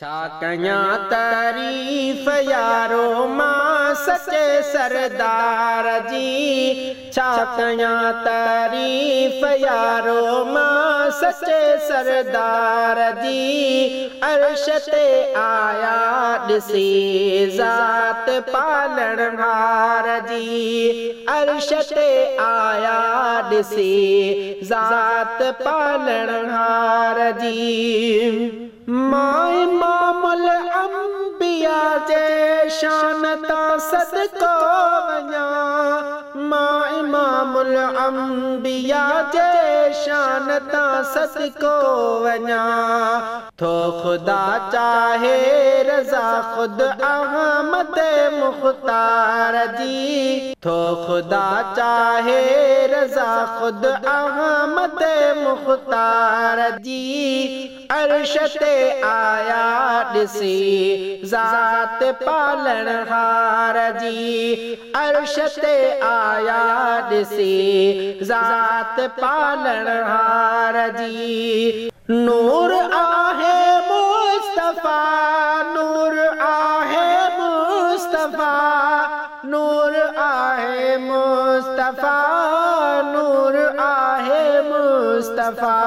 छा कयां तारीफ़ यारो मां सचे सरदार जी। छा कयां तारीफ़ यारो मां सचे सरदार जी। अर्श ते आया ॾिसी ज़ात पालणहार जी। अर्श ते आया ॾिसी ज़ात पालणहार जी। मां इमामुल अंबिया जे शान तां सदको वञां। मां इमामुल अंबिया जे शान तां सदको वञां। थो खुदा चाहे रज़ा खुद अहमद मुख्तार जी। थो खुदा चाहे रज़ा खुद अहमद मुख्तार जी। अर्श ते आया ॾिसी ज़ात पालणहार जी। अर्श ते आया ॾिसी ज़ात पालणहार जी। नूर आहे मुस्तफ़ा नूर आहे मुस्तफ़ा नूर आहे मुस्तफ़ा नूर आहे मुस्तफ़ा।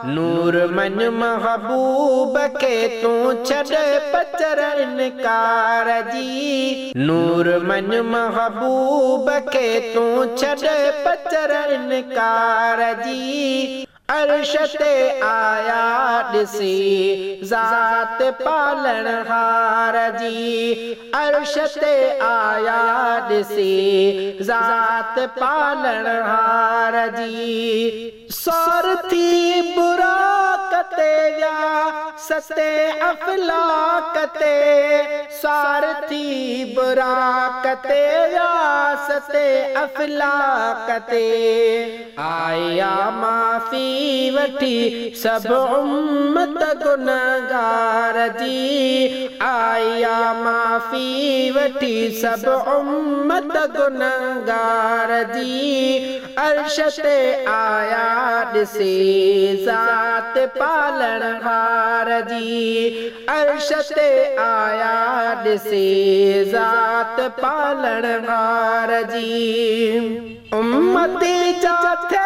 नूर मन महबूब के तू छॾ पचर इनकार जी। नूर मन महबूब के तू छॾ पचर इनकार जी। अर्श ते आया ॾिसी ज़ात पालणहार जी। अर्श ते आया ॾिसी ज़ात पालणहार जी। स्वार्थी बुराक ते विया सते अफ़लाक ते। स्वार्थी बुराक ते विया सते अफ़लाक ते। आया माफ़ी वठी सभु उम्मत गुनहगार जी। आया माफ़ी वठी सभु उम्मत गुनहगार जी। अर्श ते आया ॾिसी ज़ात पालणहार जी। अर्श ते आया ॾिसी ज़ात पालणहार जी। उम्मती जा थे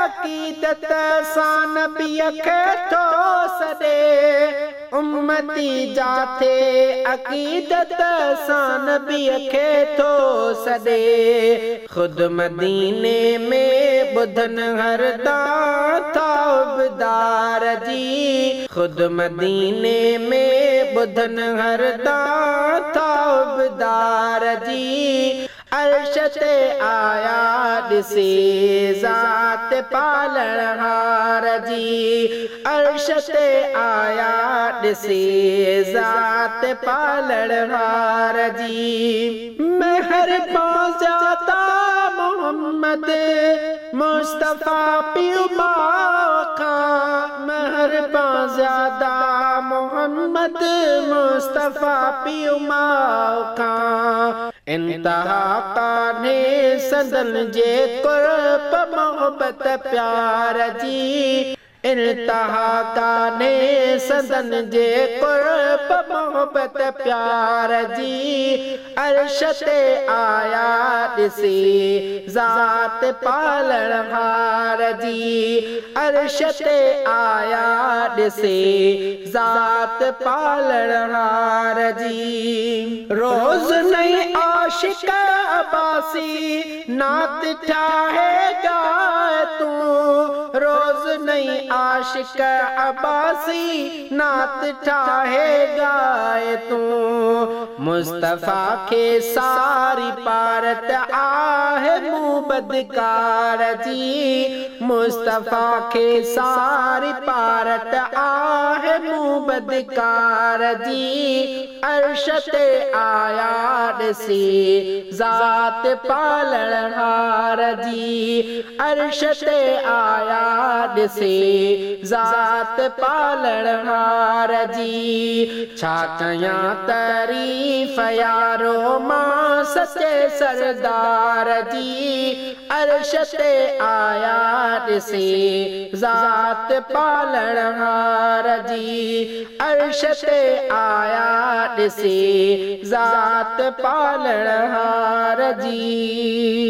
अक़ीदत सां नबीअ खे थो सॾे। उम्मती जा थे अक़ीदत सां नबीअ खे थो सॾे। ख़ुदि मदीने में ॿुधनि हर दां ताबदार जी। ख़ुदि मदीने में ॿुधनि हर दां ताबदार जी। अर्श ते आया ॾिसी ज़ात पालणहार जी। अर्श ते आया ॾिसी ज़ात पालणहार जी। मेहरबान ज़्यादा मोहम्मद मुस्तफ़ा पियो माखा। मेहरबान ज़्यादा मोहम्मद मुस्तफ़ा पियो माखा। इंतहा कान्हे संदन जे क़ुर्ब मोहब्बत प्यार जी। इंतहा कान्हे संदन जे क़ुर्ब मोहब्बत प्यार जी। अर्श ते आया ॾिसी ज़ात पालणहार जी। अर्श ते आया ॾिसी ज़ात पालणहार जी। रोज़ नई आशिक़ अब्बासी नात ठाहेगा तू। रोज़ नई आशिक़ अब्बासी नात ठाहेगा तू। मुस्तफ़ा खे सारी पारत आहे मुबदकार जी। मुस्तफ़ा खे सारी पारत आहे मुबदकार जी। अर्श ते आया ॾिसी ज़ात पालणहार जी। अर्श ते आया ॾिसी ॾिसे ज़ात पालणहार जी छा कयां तारीफ़ यारो मां सचे सरदार जी अर्श ते आया ॾिसे ज़ात पालणहार जी अर्श ते आया ॾिसे ज़ात पालणहार जी।